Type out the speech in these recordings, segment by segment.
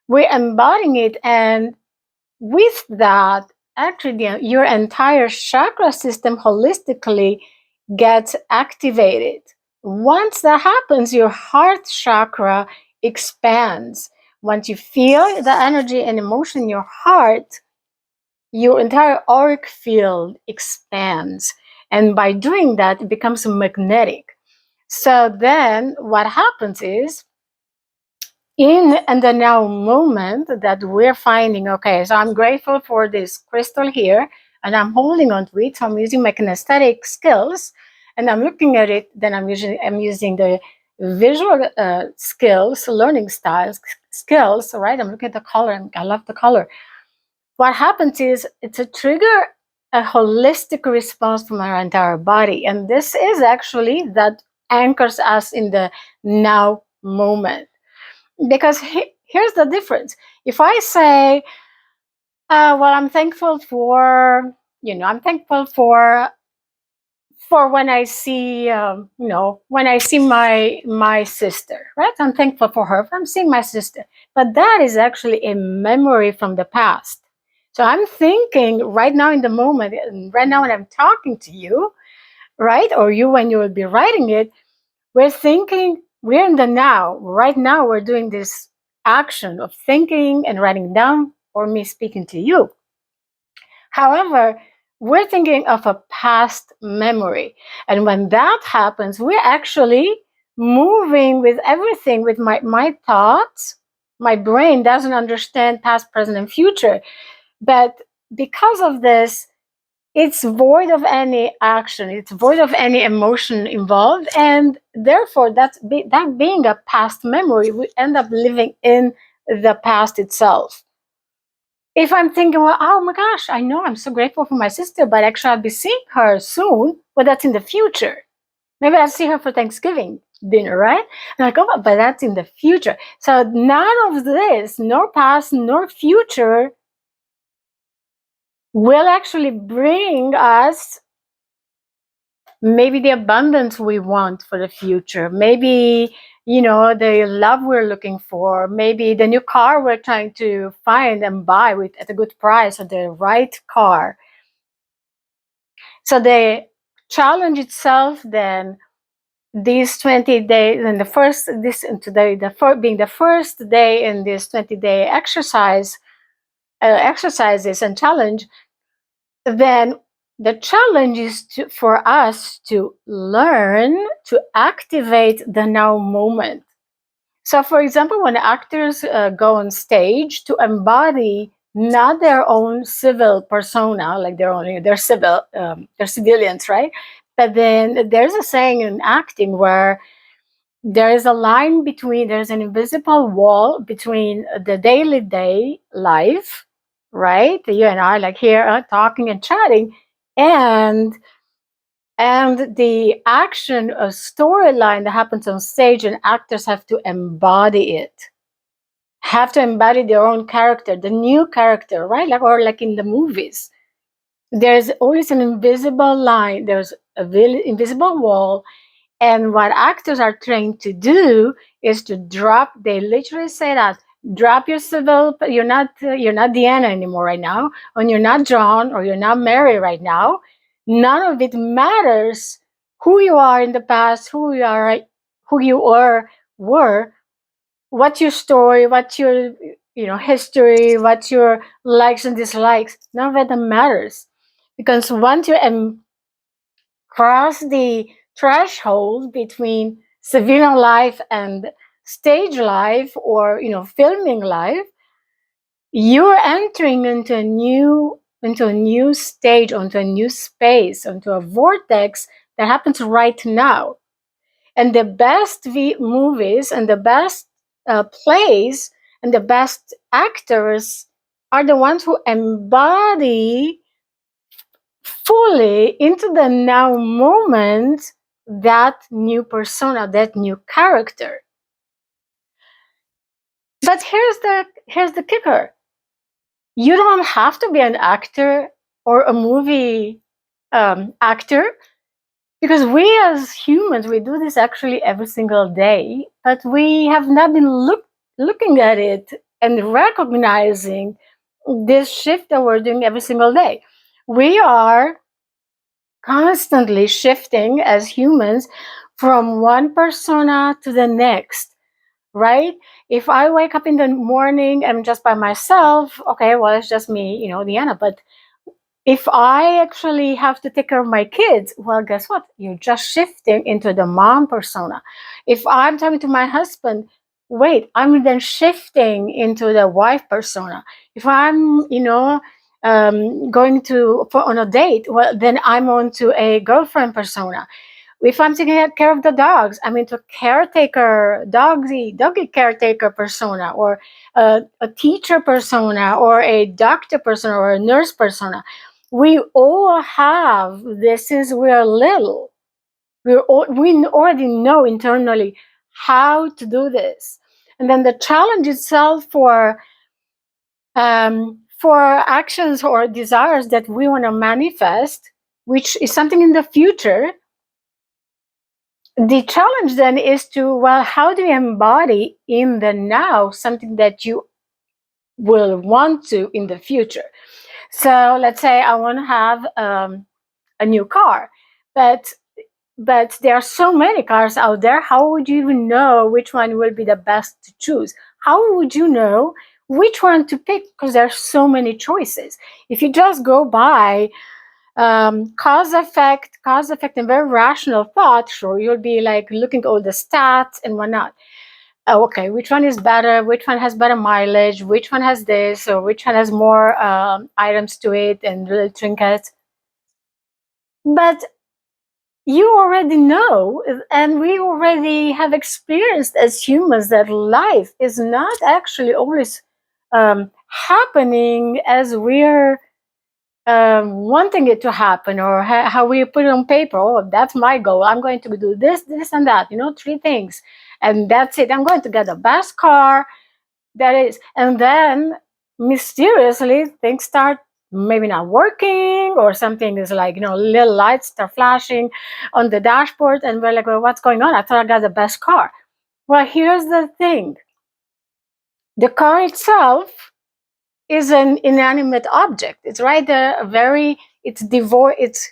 we're embodying it, and with that, actually, your entire chakra system holistically gets activated. Once that happens, your heart chakra expands. Once you feel the energy and emotion in your heart, your entire auric field expands. And by doing that, it becomes magnetic. So then what happens is, in the now moment that we're finding, okay, so I'm grateful for this crystal here, and I'm holding on to it. So I'm using my kinesthetic skills, and I'm looking at it. Then I'm using the visual skills, learning styles, skills. Right? I'm looking at the color, and I love the color. What happens is it's a trigger, a holistic response from our entire body, and this is actually that anchors us in the now moment. Because here's the difference. If I say, well, I'm thankful for, I'm thankful for when I see, when I see my sister, right? I'm thankful for her. If I'm seeing my sister, but that is actually a memory from the past. So I'm thinking right now in the moment, right now when I'm talking to you, right, or you when you will be writing it, we're thinking, we're in the now. Right now, we're doing this action of thinking and writing down, or me speaking to you. However, we're thinking of a past memory. And when that happens, we're actually moving with everything, with my thoughts. My brain doesn't understand past, present, and future. But because of this, it's void of any action, it's void of any emotion involved, and therefore that being a past memory, we end up living in the past itself. If I'm thinking, well, oh my gosh, I know I'm so grateful for my sister, but actually I'll be seeing her soon, but that's in the future. Maybe I'll see her for Thanksgiving dinner, right? And I go, but that's in the future. So none of this, nor past nor future, will actually bring us maybe the abundance we want for the future, maybe the love we're looking for, maybe the new car we're trying to find and buy at a good price, or the right car. So the challenge itself then, these 20 days, and being the first day in this 20-day exercises and challenge, then the challenge is for us to learn to activate the now moment. So, for example, when actors go on stage, to embody not their own civil persona, like they're civilians, right? But then there's a saying in acting where there is a line between, there's an invisible wall between the daily day life, right? You and I, like here, talking and chatting, and the action, a storyline that happens on stage, and actors have to embody it, have to embody their own character, the new character, right? Like in the movies, there's always an invisible line, there's a invisible wall. And what actors are trained to do is to drop, they literally say that, drop your civil, you're not Deanna anymore right now, and you're not John, or you're not Mary right now. None of it matters who you are in the past, who you were, what's your story, what's your history, what's your likes and dislikes. None of it matters. Because once you cross the threshold between civilian life and stage life, or filming life, you're entering into a new stage, onto a new space, onto a vortex that happens right now. And the best movies and the best plays and the best actors are the ones who embody fully into the now moment that new persona, that new character. But here's the kicker. You don't have to be an actor or a movie actor, because we as humans, we do this actually every single day, but we have not been looking at it and recognizing this shift that we're doing every single day. We are constantly shifting as humans from one persona to the next, right? If I wake up in the morning, I'm just by myself, okay, well, it's just me, Deanna. But if I actually have to take care of my kids, well, guess what? You're just shifting into the mom persona. If I'm talking to my husband, wait, I'm then shifting into the wife persona. If I'm, going on a date, well, then I'm on to a girlfriend persona. If I'm taking care of the dogs, I'm into caretaker, doggy caretaker persona, or a teacher persona, or a doctor persona, or a nurse persona. We all have this since we are little. We already know internally how to do this. And then the challenge itself for actions or desires that we want to manifest, which is something in the future. The challenge then is to, well, how do you embody in the now something that you will want to in the future? So let's say I want to have a new car, but there are so many cars out there. How would you even know which one will be the best to choose? How would you know which one to pick? Because there are so many choices. If you just go by cause effect, and very rational thought, sure, you'll be like looking at all the stats and whatnot. Oh, okay, which one is better? Which one has better mileage? Which one has this? Or which one has more items to it and little trinkets? But you already know, and we already have experienced as humans that life is not actually always happening as we're wanting it to happen, or how we put it on paper. Oh, that's my goal. I'm going to do this, this, and that. 3 things, and that's it. I'm going to get the best car. That is, and then mysteriously things start maybe not working, or something is like little lights start flashing on the dashboard, and we're like, well, what's going on? I thought I got the best car. Well, here's the thing: the car itself is an inanimate object. It's right there, it's devoid, it's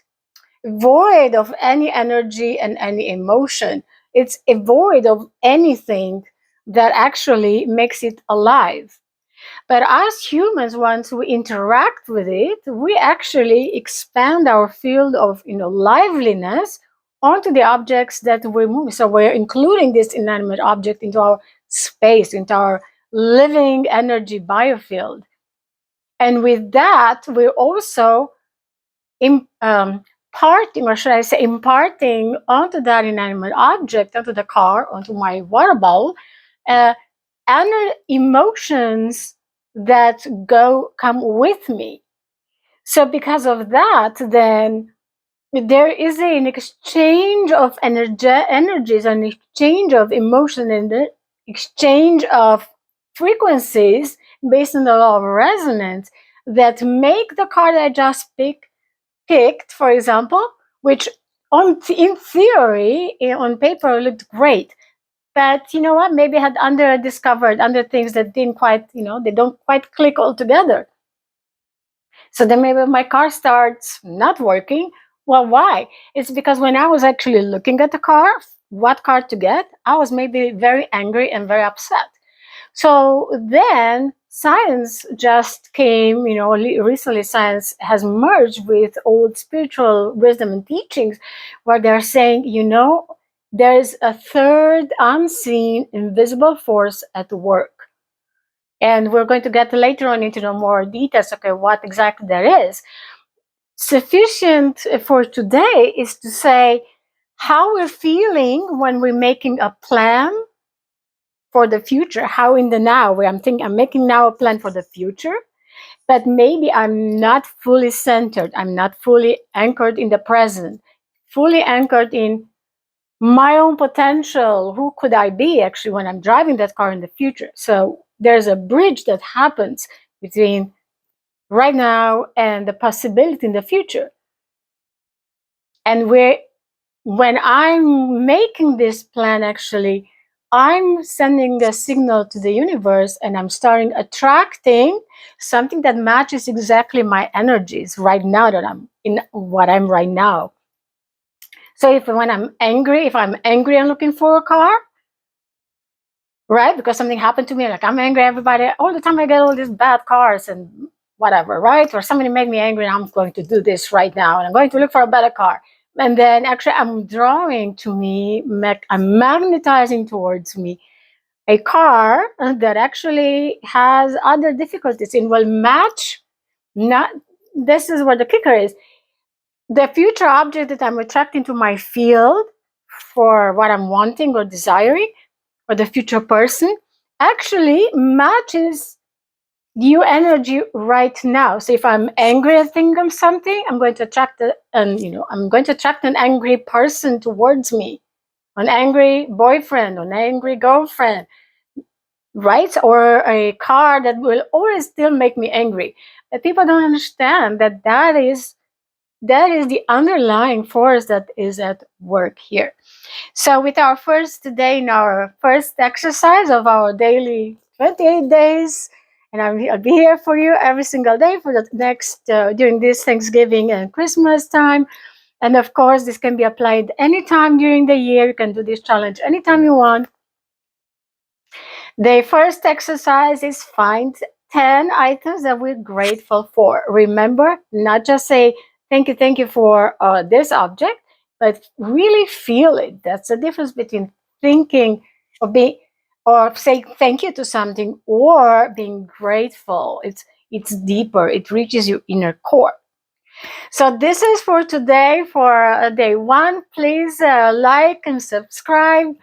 void of any energy and any emotion. It's void of anything that actually makes it alive. But as humans, once we interact with it, we actually expand our field of liveliness onto the objects that we move. So we're including this inanimate object into our space, into our living energy biofield. And with that, we're also imparting, or should I say, imparting onto that inanimate object, onto the car, onto my water bowl, and emotions that come with me. So because of that, then there is an exchange of energies, an exchange of emotion, and an exchange of frequencies based on the law of resonance that make the card I just picked, for example, which in theory, on paper, looked great. But you know what? Maybe I had discovered other things that didn't quite, they don't quite click all together. So then maybe my car starts not working. Well, why? It's because when I was actually looking at the car, what car to get, I was maybe very angry and very upset. So then science just came, recently science has merged with old spiritual wisdom and teachings, where they're saying, there is a third unseen, invisible force at work. And we're going to get later on into the more details, okay, what exactly that is. Sufficient for today is to say how we're feeling when we're making a plan for the future, how in the now, where I'm making now a plan for the future, but maybe I'm not fully centered, I'm not fully anchored in the present, fully anchored in my own potential. Who could I be actually when I'm driving that car in the future? So there's a bridge that happens between right now and the possibility in the future. And when I'm making this plan, actually, I'm sending a signal to the universe and I'm starting attracting something that matches exactly my energies right now, that I'm in what I'm right now. So if I'm angry and looking for a car, right? Because something happened to me, like I'm angry, everybody, all the time I get all these bad cars and whatever, right? Or somebody made me angry and I'm going to do this right now and I'm going to look for a better car. And then actually I'm drawing to me, I'm magnetizing towards me a car that actually has other difficulties and will match. Not, this is where the kicker is. The future object that I'm attracting to my field for what I'm wanting or desiring, or the future person, actually matches new energy right now. So if I'm angry at thinking of something, I'm going to attract I'm going to attract an angry person towards me, an angry boyfriend, an angry girlfriend, right? Or a car that will always still make me angry. But people don't understand that that is the underlying force that is at work here. So with our first today in our first exercise of our daily 28 days, and I'll be here for you every single day for the next during this Thanksgiving and Christmas time. And of course, this can be applied anytime during the year. You can do this challenge anytime you want. The first exercise is find 10 items that we're grateful for. Remember, not just say thank you for this object, but really feel it. That's the difference between thinking or being or saying thank you to something or being grateful. It's deeper. It reaches your inner core. So this is for today, for day one. Please like and subscribe.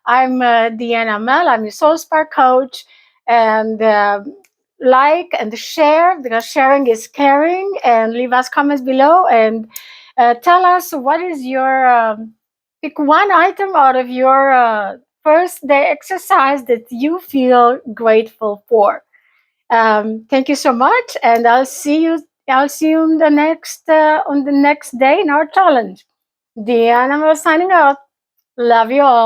I'm Deanna Mel. I'm your Soul Spark coach. And like and share, because sharing is caring. And leave us comments below and tell us what is your, pick one item out of your first day exercise that you feel grateful for. Thank you so much, and I'll see you. I'll see you on the next day in our challenge. Deanna, I'm signing out. Love you all.